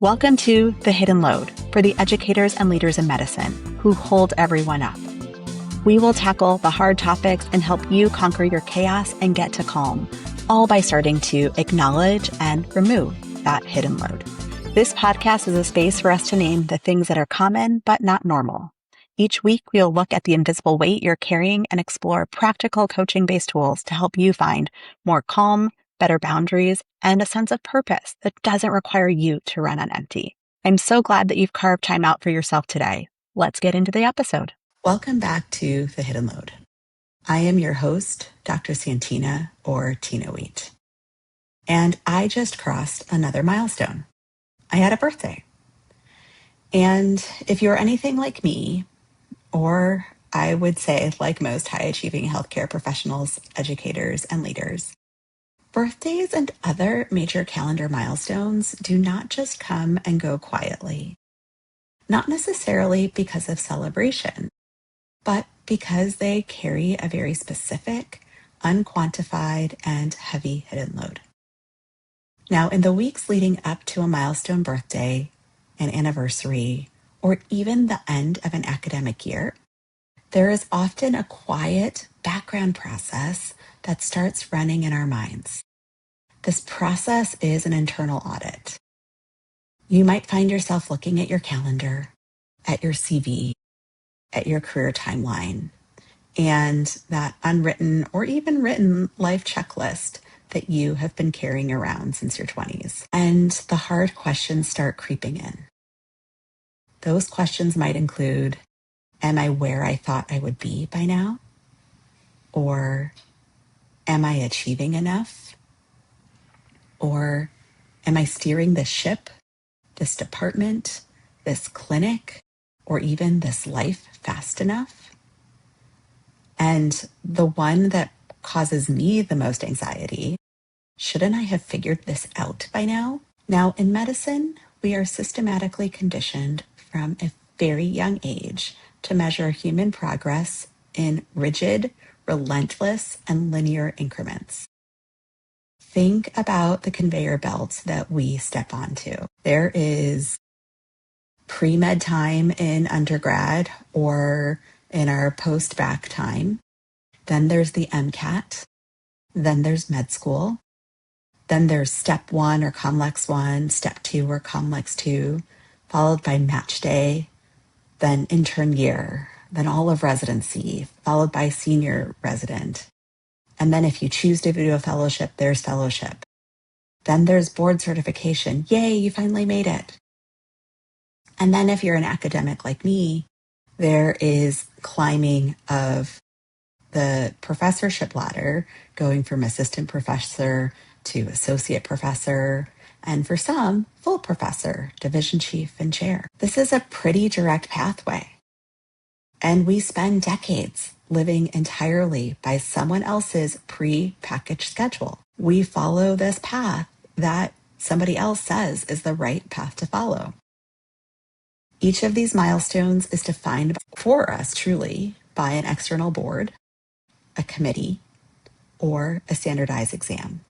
Welcome to The Hidden Load for the educators and leaders in medicine who hold everyone up. We will tackle the hard topics and help you conquer your chaos and get to calm, all by starting to acknowledge and remove that hidden load. This podcast is a space for us to name the things that are common but not normal. Each week, we'll look at the invisible weight you're carrying and explore practical coaching-based tools to help you find more calm, better boundaries, and a sense of purpose that doesn't require you to run on empty. I'm so glad that you've carved time out for yourself today. Let's get into the episode. Welcome back to The Hidden Load. I am your host, Dr. Santina or Tina Wheat. And I just crossed another milestone. I had a birthday. And if you're anything like me, or I would say like most high-achieving healthcare professionals, educators, and leaders, birthdays and other major calendar milestones do not just come and go quietly. Not necessarily because of celebration, but because they carry a very specific, unquantified, and heavy hidden load. Now, in the weeks leading up to a milestone birthday, an anniversary, or even the end of an academic year, there is often a quiet background process that starts running in our minds. This process is an internal audit. You might find yourself looking at your calendar, at your CV, at your career timeline, and that unwritten or even written life checklist that you have been carrying around since your 20s. And the hard questions start creeping in. Those questions might include, am I where I thought I would be by now? Or am I achieving enough? Or am I steering this ship, this department, this clinic, or even this life fast enough? And the one that causes me the most anxiety, shouldn't I have figured this out by now? Now, in medicine, we are systematically conditioned from a very young age to measure human progress in rigid, relentless, and linear increments. Think about the conveyor belt that we step onto. There is pre-med time in undergrad or in our post-bac time. Then there's the MCAT. Then there's med school. Then there's step 1 or COMLEX 1, step 2 or COMLEX 2, followed by match day, then intern year, then all of residency, followed by senior resident. And then if you choose to do a fellowship, there's fellowship. Then there's board certification. Yay, you finally made it. And then if you're an academic like me, there is climbing of the professorship ladder, going from assistant professor to associate professor, and for some, full professor, division chief, and chair. This is a pretty direct pathway. And we spend decades living entirely by someone else's pre-packaged schedule. We follow this path that somebody else says is the right path to follow. Each of these milestones is defined for us truly by an external board, a committee, or a standardized exam.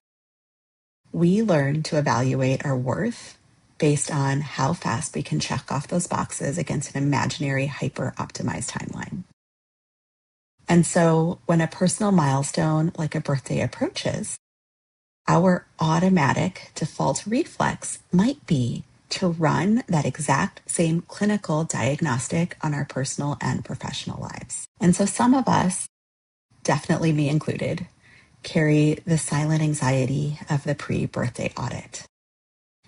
We learn to evaluate our worth based on how fast we can check off those boxes against an imaginary hyper-optimized timeline. And so when a personal milestone like a birthday approaches, our automatic default reflex might be to run that exact same clinical diagnostic on our personal and professional lives. And so some of us, definitely me included, carry the silent anxiety of the pre-birthday audit.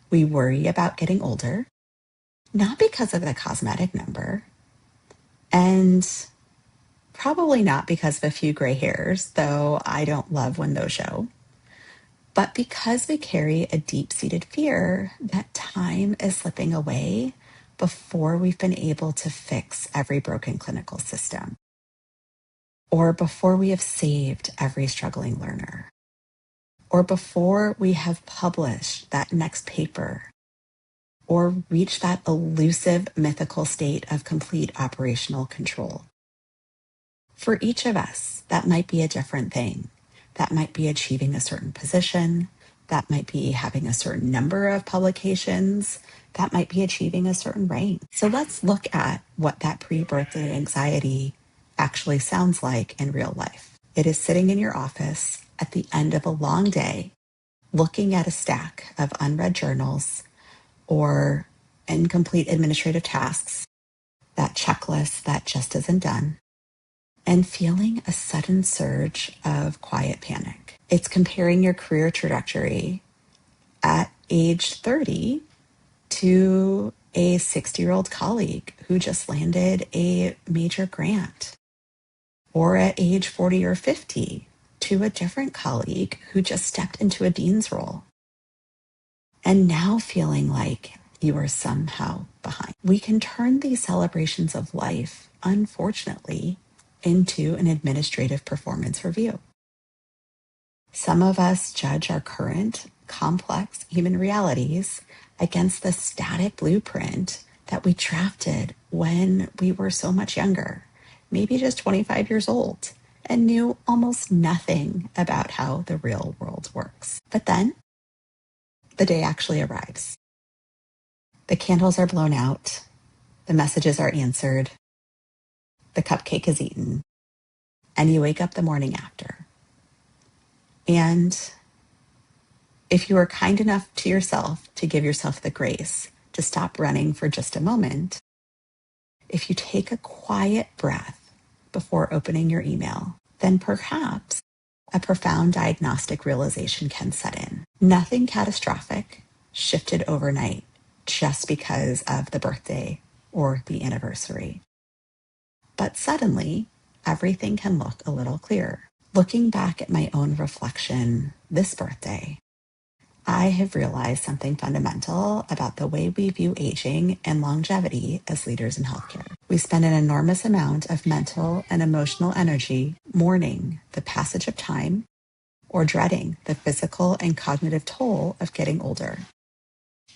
We worry about getting older, not because of the cosmetic number, and probably not because of a few gray hairs, though I don't love when those show, but because we carry a deep-seated fear that time is slipping away before we've been able to fix every broken clinical system, or before we have saved every struggling learner, or before we have published that next paper, or reached that elusive mythical state of complete operational control. For each of us, that might be a different thing. That might be achieving a certain position. That might be having a certain number of publications. That might be achieving a certain rank. So let's look at what that pre-birthday anxiety actually sounds like in real life. It is sitting in your office at the end of a long day, looking at a stack of unread journals or incomplete administrative tasks, that checklist that just isn't done, and feeling a sudden surge of quiet panic. It's comparing your career trajectory at age 30 to a 60-year-old colleague who just landed a major grant, or at age 40 or 50 to a different colleague who just stepped into a dean's role, and now feeling like you are somehow behind. We can turn these celebrations of life, unfortunately, into an administrative performance review. Some of us judge our current complex human realities against the static blueprint that we drafted when we were so much younger, maybe just 25 years old, and knew almost nothing about how the real world works. But then the day actually arrives. The candles are blown out, the messages are answered, the cupcake is eaten, and you wake up the morning after. And if you are kind enough to yourself to give yourself the grace to stop running for just a moment, if you take a quiet breath before opening your email, then perhaps a profound diagnostic realization can set in. Nothing catastrophic shifted overnight just because of the birthday or the anniversary. But suddenly, everything can look a little clearer. Looking back at my own reflection this birthday, I have realized something fundamental about the way we view aging and longevity as leaders in healthcare. We spend an enormous amount of mental and emotional energy mourning the passage of time or dreading the physical and cognitive toll of getting older.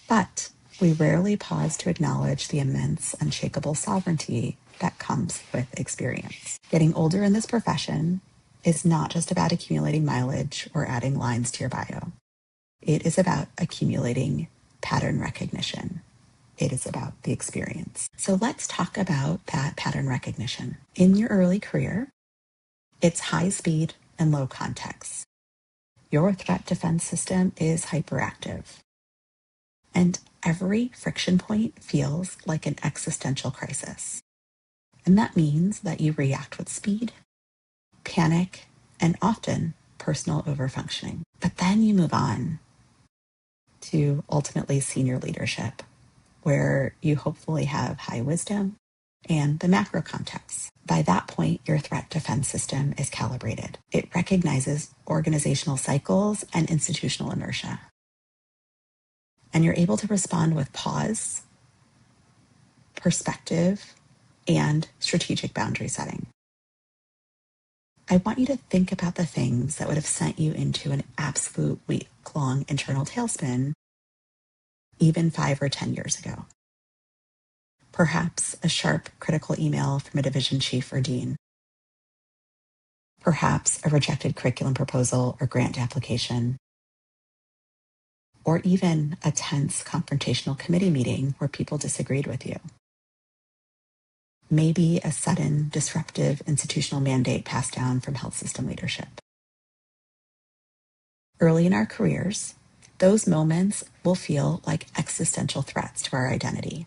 But we rarely pause to acknowledge the immense, unshakable sovereignty that comes with experience. Getting older in this profession is not just about accumulating mileage or adding lines to your bio. It is about accumulating pattern recognition. It is about the experience. So let's talk about that pattern recognition. In your early career, it's high speed and low context. Your threat defense system is hyperactive. And every friction point feels like an existential crisis. And that means that you react with speed, panic, and often personal overfunctioning. But then you move on to ultimately senior leadership, where you hopefully have high wisdom and the macro context. By that point, your threat defense system is calibrated. It recognizes organizational cycles and institutional inertia. And you're able to respond with pause, perspective, and strategic boundary setting. I want you to think about the things that would have sent you into an absolute week-long internal tailspin even 5 or 10 years ago. Perhaps a sharp, critical email from a division chief or dean. Perhaps a rejected curriculum proposal or grant application. Or even a tense confrontational committee meeting where people disagreed with you. Maybe a sudden, disruptive institutional mandate passed down from health system leadership. Early in our careers, those moments will feel like existential threats to our identity.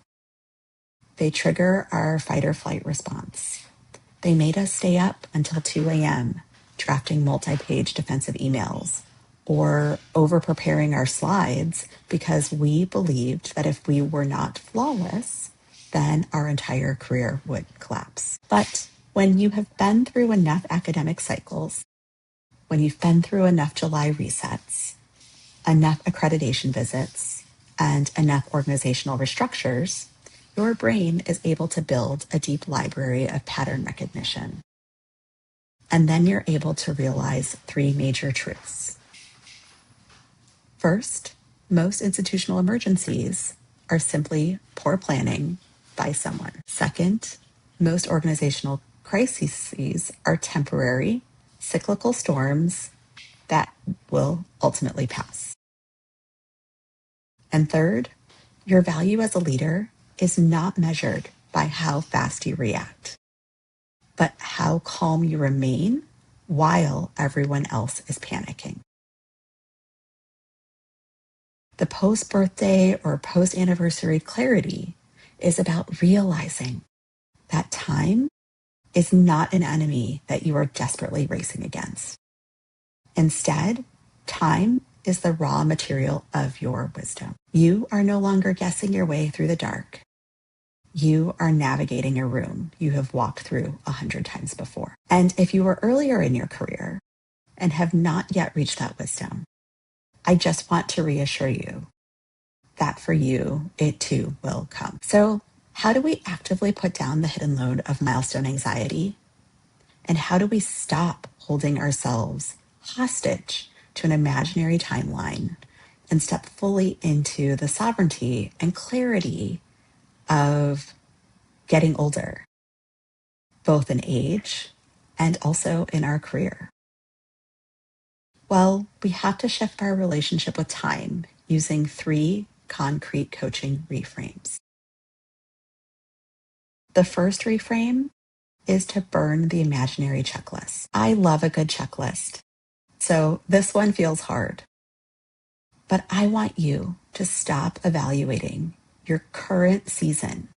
They trigger our fight or flight response. They made us stay up until 2 a.m. drafting multi-page defensive emails or over-preparing our slides because we believed that if we were not flawless, then our entire career would collapse. But when you have been through enough academic cycles, when you've been through enough July resets, enough accreditation visits, and enough organizational restructures, your brain is able to build a deep library of pattern recognition. And then you're able to realize 3 major truths. First, most institutional emergencies are simply poor planning by someone. Second, most organizational crises are temporary, cyclical storms that will ultimately pass. And third, your value as a leader is not measured by how fast you react, but how calm you remain while everyone else is panicking. The post-birthday or post-anniversary clarity is about realizing that time is not an enemy that you are desperately racing against. Instead, time is the raw material of your wisdom. You are no longer guessing your way through the dark. You are navigating a room you have walked through 100 times before. And if you are earlier in your career and have not yet reached that wisdom, I just want to reassure you that for you, it too will come. So, how do we actively put down the hidden load of milestone anxiety? And how do we stop holding ourselves hostage to an imaginary timeline and step fully into the sovereignty and clarity of getting older, both in age and also in our career? Well, we have to shift our relationship with time using 3 concrete coaching reframes. The first reframe is to burn the imaginary checklist. I love a good checklist, so this one feels hard. But I want you to stop evaluating your current season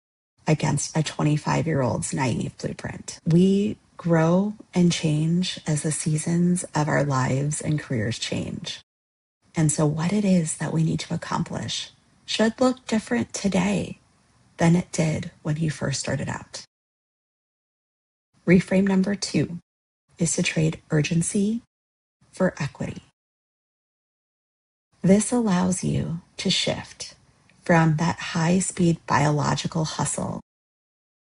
against a 25-year-old's naive blueprint. We grow and change as the seasons of our lives and careers change. And so what it is that we need to accomplish should look different today than it did when you first started out. Reframe number 2 is to trade urgency for equity. This allows you to shift from that high-speed biological hustle,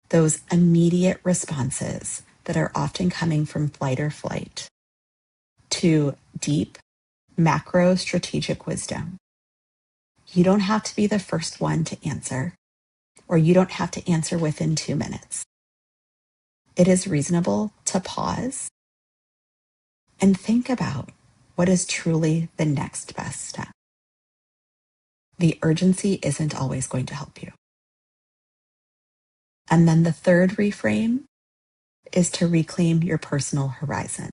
those immediate responses that are often coming from flight or flight, to deep, macro strategic wisdom. You don't have to be the first one to answer, or you don't have to answer within 2 minutes. It is reasonable to pause and think about what is truly the next best step. The urgency isn't always going to help you. And then the third reframe is to reclaim your personal horizon.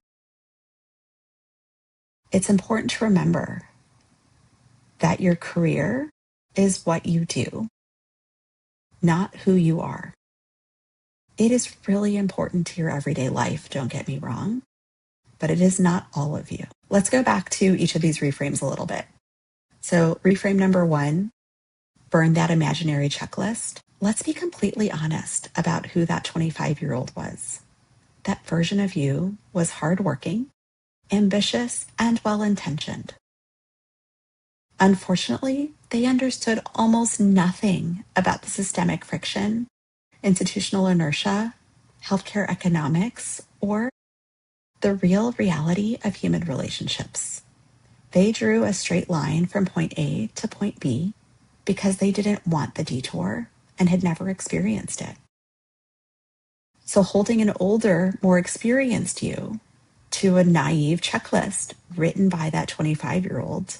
It's important to remember that your career is what you do, not who you are. It is really important to your everyday life, don't get me wrong, but it is not all of you. Let's go back to each of these reframes a little bit. So reframe number 1, burn that imaginary checklist. Let's be completely honest about who that 25-year-old was. That version of you was hardworking, ambitious, and well-intentioned. Unfortunately, they understood almost nothing about the systemic friction, institutional inertia, healthcare economics, or the real reality of human relationships. They drew a straight line from point A to point B because they didn't want the detour and had never experienced it. So holding an older, more experienced you to a naive checklist written by that 25-year-old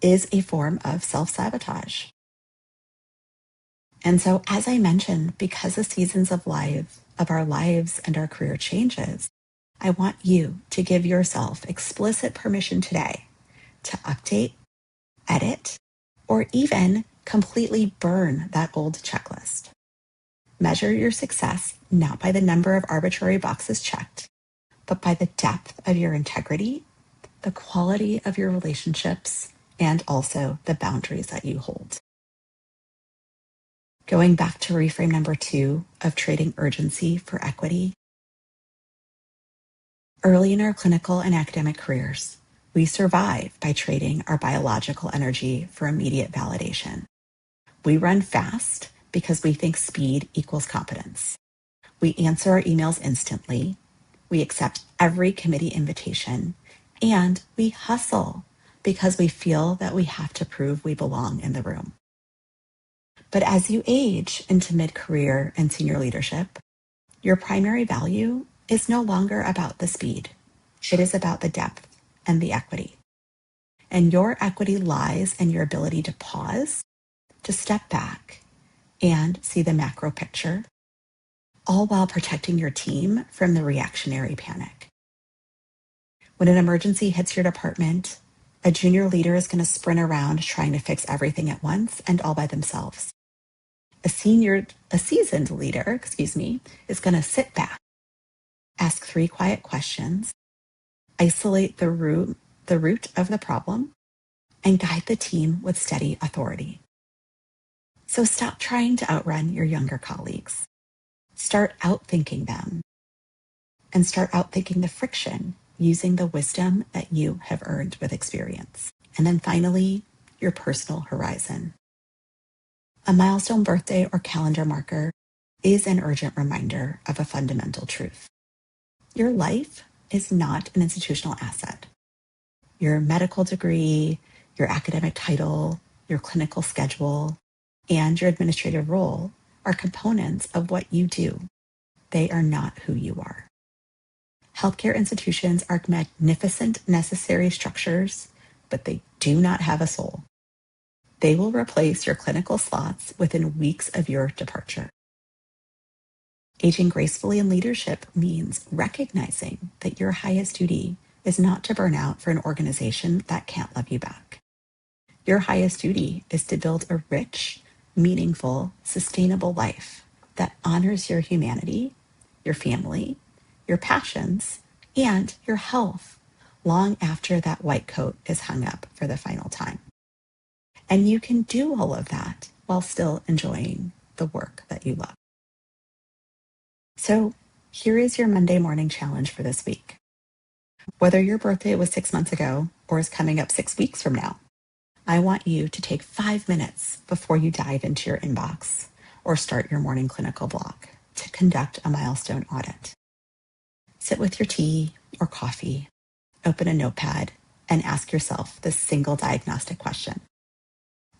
is a form of self-sabotage. And so, as I mentioned, because the seasons of our lives and our career changes, I want you to give yourself explicit permission today to update, edit, or even completely burn that old checklist. Measure your success not by the number of arbitrary boxes checked, but by the depth of your integrity, the quality of your relationships, and also the boundaries that you hold. Going back to reframe number 2 of trading urgency for equity. Early in our clinical and academic careers, we survive by trading our biological energy for immediate validation. We run fast because we think speed equals competence. We answer our emails instantly. We accept every committee invitation, and we hustle because we feel that we have to prove we belong in the room. But as you age into mid-career and senior leadership, your primary value is no longer about the speed. It is about the depth and the equity. And your equity lies in your ability to pause to step back and see the macro picture, all while protecting your team from the reactionary panic. When an emergency hits your department, a junior leader is going to sprint around trying to fix everything at once and all by themselves. A seasoned leader, is going to sit back, ask 3 quiet questions, isolate the root of the problem, and guide the team with steady authority. So stop trying to outrun your younger colleagues. Start outthinking them, and start outthinking the friction using the wisdom that you have earned with experience. And then finally, your personal horizon. A milestone birthday or calendar marker is an urgent reminder of a fundamental truth. Your life is not an institutional asset. Your medical degree, your academic title, your clinical schedule, and your administrative role are components of what you do. They are not who you are. Healthcare institutions are magnificent, necessary structures, but they do not have a soul. They will replace your clinical slots within weeks of your departure. Aging gracefully in leadership means recognizing that your highest duty is not to burn out for an organization that can't love you back. Your highest duty is to build a rich, meaningful, sustainable life that honors your humanity, your family, your passions, and your health long after that white coat is hung up for the final time. And you can do all of that while still enjoying the work that you love. So here is your Monday morning challenge for this week. Whether your birthday was 6 months ago or is coming up 6 weeks from now, I want you to take 5 minutes before you dive into your inbox or start your morning clinical block to conduct a milestone audit. Sit with your tea or coffee, open a notepad, and ask yourself this single diagnostic question.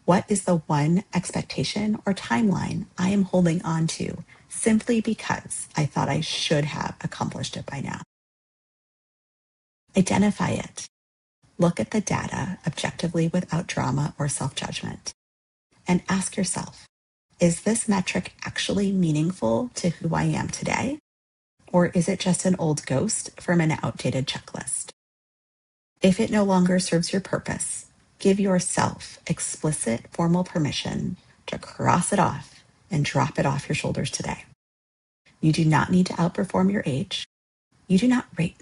What is the one expectation or timeline I am holding on to simply because I thought I should have accomplished it by now? Identify it. Look at the data objectively without drama or self-judgment. And ask yourself, is this metric actually meaningful to who I am today? Or is it just an old ghost from an outdated checklist? If it no longer serves your purpose, give yourself explicit formal permission to cross it off and drop it off your shoulders today. You do not need to outperform your age. You do not rate,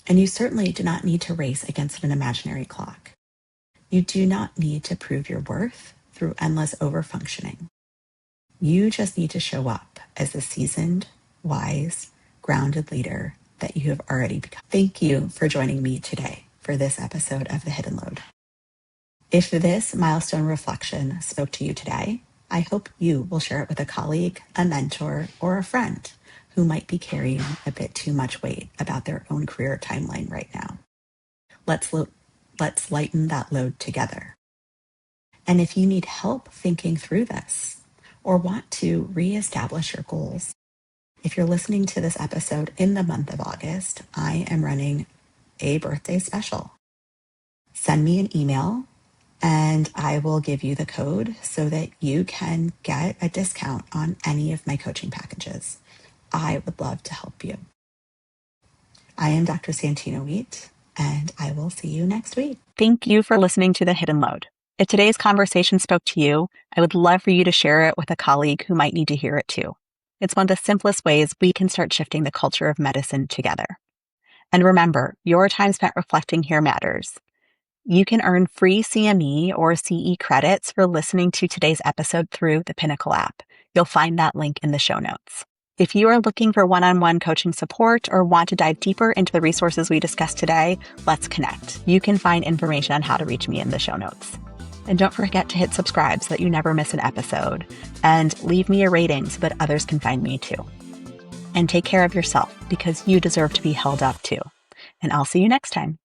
and you certainly do not need to race against an imaginary clock. You do not need to prove your worth through endless overfunctioning. You just need to show up as a seasoned, wise, grounded leader that you have already become. Thank you for joining me today for this episode of The Hidden Load. If this milestone reflection spoke to you today, I hope you will share it with a colleague, a mentor, or a friend who might be carrying a bit too much weight about their own career timeline right now. Let's lighten that load together. And if you need help thinking through this or want to reestablish your goals, if you're listening to this episode in the month of August, I am running a birthday special. Send me an email and I will give you the code so that you can get a discount on any of my coaching packages. I would love to help you. I am Dr. Santina Wheat, and I will see you next week. Thank you for listening to The Hidden Load. If today's conversation spoke to you, I would love for you to share it with a colleague who might need to hear it too. It's one of the simplest ways we can start shifting the culture of medicine together. And remember, your time spent reflecting here matters. You can earn free CME or CE credits for listening to today's episode through the Pinnacle app. You'll find that link in the show notes. If you are looking for one-on-one coaching support or want to dive deeper into the resources we discussed today, let's connect. You can find information on how to reach me in the show notes. And don't forget to hit subscribe so that you never miss an episode. And leave me a rating so that others can find me too. And take care of yourself because you deserve to be held up too. And I'll see you next time.